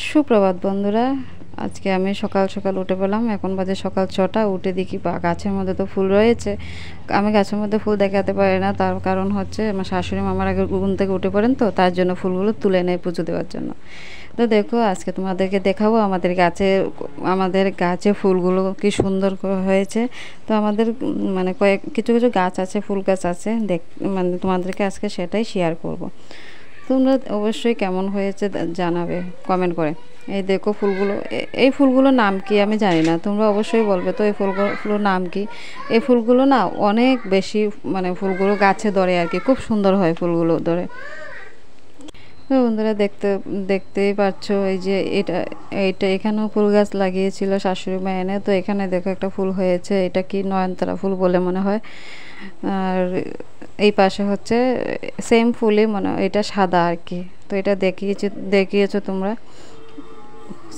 সুপ্রভাত বন্ধুরা, আজকে আমি সকাল সকাল উঠে পেলাম। এখন বাজে সকাল 6টা। উঠে দেখি বা গাছের মধ্যে তো ফুল রয়েছে। আমি গাছের মধ্যে ফুল দেখাতে পারি না, তার কারণ হচ্ছে আমার শাশুড়ি মামার আগে ঘুম থেকে উঠে পড়েন, তো তার জন্য ফুলগুলো তুলে নেয় পুজো দেওয়ার জন্য। তো দেখো, আজকে তোমাদেরকে দেখাবো আমাদের গাছে ফুলগুলো কি সুন্দর হয়েছে। তো আমাদের মানে কিছু কিছু গাছ আছে, ফুল গাছ আছে, মানে তোমাদেরকে আজকে সেটাই শেয়ার করব। তোমরা অবশ্যই কেমন হয়েছে জানাবে কমেন্ট করে। এই দেখো ফুলগুলো, এই ফুলগুলোর নাম কি আমি জানি না, তোমরা অবশ্যই বলবে তো এই ফুলগুলোর নাম কি। এই ফুলগুলো না অনেক বেশি, মানে ফুলগুলো গাছে ধরে আর কি, খুব সুন্দর হয় ফুলগুলো ধরে। তো বন্ধুরা দেখতেই পাচ্ছ, এই যে এইটা এখানেও ফুল গাছ লাগিয়েছিল শাশুড়ি মা এনে। তো এখানে দেখো একটা ফুল হয়েছে, এটা কি নয়নতারা ফুল বলে মনে হয়। আর এই পাশে হচ্ছে সেম ফুলই মনে হয়, এটা সাদা আর কি। তো এটা দেখিয়েছো তোমরা,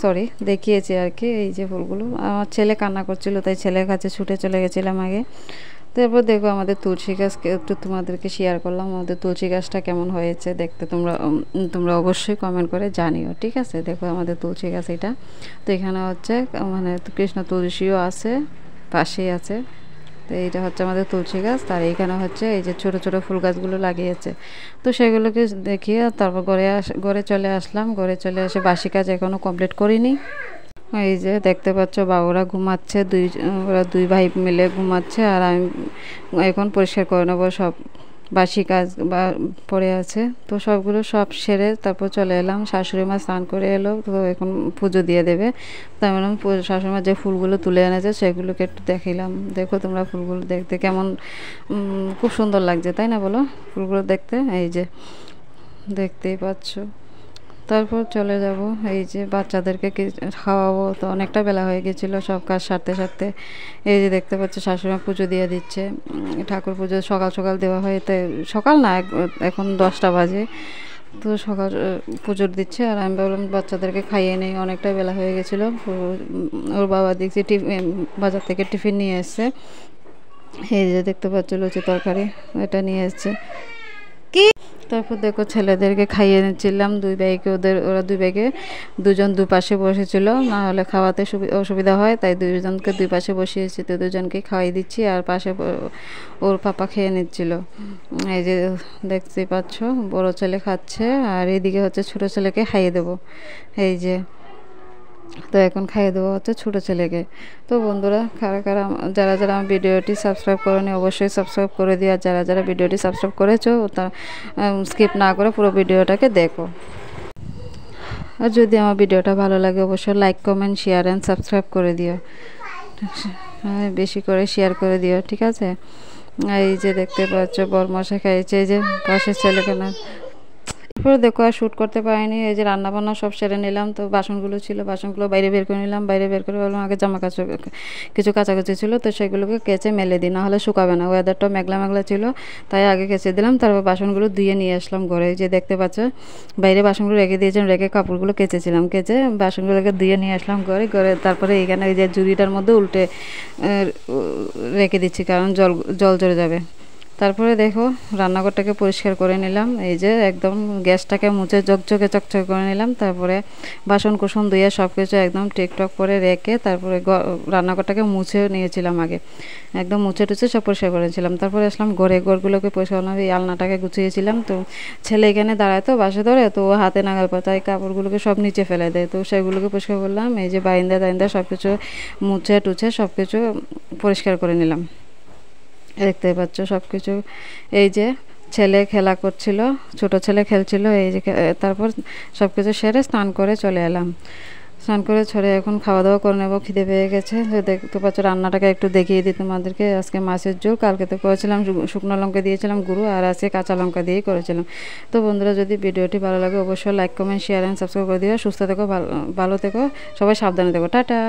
সরি দেখিয়েছি আর কি। এই যে ফুলগুলো, আমার ছেলে কান্না করছিল, তাই ছেলের কাছে ছুটে চলে গেছিলাম আগে। তারপর দেখো আমাদের তুলসী গাছকে একটু তোমাদেরকে শেয়ার করলাম, আমাদের তুলসী গাছটা কেমন হয়েছে দেখতে। তোমরা অবশ্যই কমেন্ট করে জানিও, ঠিক আছে। দেখো আমাদের তুলসী গাছ এটা। তো এখানে হচ্ছে মানে কৃষ্ণ তুলসীও আছে, পাশেই আছে। তো এইটা হচ্ছে আমাদের তুলসী গাছ। আর এইখানে হচ্ছে এই যে ছোট ছোট ফুল গাছগুলো লাগিয়েছে। তো সেগুলোকে দেখিয়ে তারপর ঘরে চলে আসলাম। ঘরে চলে এসে বাসি কাজ এখনও কমপ্লিট করিনি। এই যে দেখতে পাচ্ছ বাবুরা ঘুমাচ্ছে, ওরা দুই ভাই মিলে ঘুমাচ্ছে। আর আমি এখন পরিষ্কার করে নেবো সব বাসি কাজ বা পড়ে আছে। তো সব সেরে তারপর চলে এলাম। শাশুড়ি মা স্নান করে এলো, তো এখন পুজো দিয়ে দেবে। তাই বললাম শাশুড়ি মা যে ফুলগুলো তুলে এনেছে সেগুলোকে একটু দেখিলাম। দেখো তোমরা ফুলগুলো দেখতে কেমন, খুব সুন্দর লাগছে তাই না বলো ফুলগুলো দেখতে। এই যে দেখতেই পাচ্ছ। তারপর চলে যাব, এই যে বাচ্চাদেরকে খাওয়াবো। তো অনেকটা বেলা হয়ে গেছিলো সব কাজ সারতে সারতে। এই যে দেখতে পাচ্ছি শাশুড়ি মা পুজো দিয়ে দিচ্ছে। ঠাকুর পুজো সকাল সকাল দেওয়া হয়, তাই সকাল না, এখন 10টা বাজে। তো সকাল পুজোর দিচ্ছে। আর আমি ভাবলাম বাচ্চাদেরকে খাইয়ে নেই, অনেকটা বেলা হয়ে গেছিলো। ওর বাবা দেখছি বাজার থেকে টিফিন নিয়ে এসছে। এই যে দেখতে পাচ্ছ লুচি তরকারি, এটা নিয়ে এসছে। তারপর দেখো ছেলেদেরকে খাইয়ে নিচ্ছিলাম, ওরা দুই ভাইকে দুজন দুপাশে বসেছিল, না হলে খাওয়াতে অসুবিধা হয়, তাই দুজনকে দুই পাশে বসিয়েছি। তো দুজনকে খাওয়াই দিচ্ছি, আর পাশে ওর পাপা খেয়ে নিচ্ছিল। এই যে দেখতেই পাচ্ছ বড় ছেলে খাচ্ছে, আর এইদিকে হচ্ছে ছোট ছেলেকে খাইয়ে দেবো। এই যে তো এখন খাইয়ে দেওয়া হচ্ছে ছোটো ছেলেকে। তো বন্ধুরা, যারা আমার ভিডিওটি সাবস্ক্রাইব করেনি অবশ্যই সাবস্ক্রাইব করে দিও। আর যারা ভিডিওটি সাবস্ক্রাইব করেছো তা স্কিপ না করে পুরো ভিডিওটাকে দেখো। আর যদি আমার ভিডিওটা ভালো লাগে অবশ্যই like comment share and subscribe করে দিও, বেশি করে শেয়ার করে দিও, ঠিক আছে। এই যে দেখতে পাচ্ছ বরমশাই খাইছে, এই যে পাশের ছেলেকে না। তারপরে দেখো আর শ্যুট করতে পারিনি। এই যে রান্না বান্না সব সেরে নিলাম। তো বাসনগুলো ছিল, বাসনগুলো বাইরে বের করে নিলাম। বাইরে বের করে বললাম আগে জামা কাচা, কিছু কাচাকুচি ছিল, তো সেগুলোকে কেচে মেলে দিই, না হলে শুকাবে না। ওয়েদারটা মেঘলা মেঘলা ছিল, তাই আগে কেচে দিলাম। তারপর বাসনগুলো ধুয়ে নিয়ে আসলাম ঘরে। যে দেখতে পাচ্ছ বাইরে বাসনগুলো রেখে দিয়েছিলাম, রেখে কাপড়গুলো কেচেছিলাম, কেচে বাসনগুলোকে ধুয়ে নিয়ে আসলাম ঘরে। তারপরে এইখানে এই যে ঝুড়িটার মধ্যে উল্টে রেখে দিচ্ছি, কারণ জল জড়ে যাবে। তারপরে দেখো রান্নাঘরটাকে পরিষ্কার করে নিলাম। এই যে একদম গ্যাসটাকে মুছে চকচকে করে নিলাম। তারপরে বাসন কুসন ধুয়ে সব কিছু একদম টিকটক করে রেখে তারপরে রান্নাঘরটাকে মুছে নিয়েছিলাম আগে, একদম মুছে টুছে সব পরিষ্কার করেছিলাম। তারপরে আসলাম ঘরগুলোকে পরিষ্কার করলাম, এই আলনাটাকে গুছিয়েছিলাম। তো ছেলে এখানে দাঁড়ায়, তো বাসে ধরে, তো ও হাতে নাগাল পায়, তাই কাপড়গুলোকে সব নিচে ফেলে দেয়। তো সেগুলোকে পরিষ্কার করলাম। এই যে বাইন্দা সব কিছু মুছে টুছে সব কিছু পরিষ্কার করে নিলাম। দেখতে পাচ্ছ সব কিছু। এই যে ছেলে খেলা করছিল, ছোট ছেলে খেলছিল। এই যে তারপর সব কিছু সেরে স্নান করে চলে এলাম। স্নান করে ছড়ে এখন খাওয়া দাওয়া করে নেবো, খিদে পেয়ে গেছে। দেখতে পাচ্ছ রান্নাটাকে একটু দেখিয়ে দিই তোমাদেরকে। আজকে মাছের ঝোল, কালকে তো করেছিলাম শুকনো লঙ্কা দিয়েছিলাম গুঁড়ো, আর আজকে কাঁচা লঙ্কা দিয়েই করেছিলাম। তো বন্ধুরা, যদি ভিডিওটি ভালো লাগে অবশ্যই like comment share and subscribe করে দিও। সুস্থ থেকো, ভালো থেকো, সবাই সাবধানে থেকো, টাটা।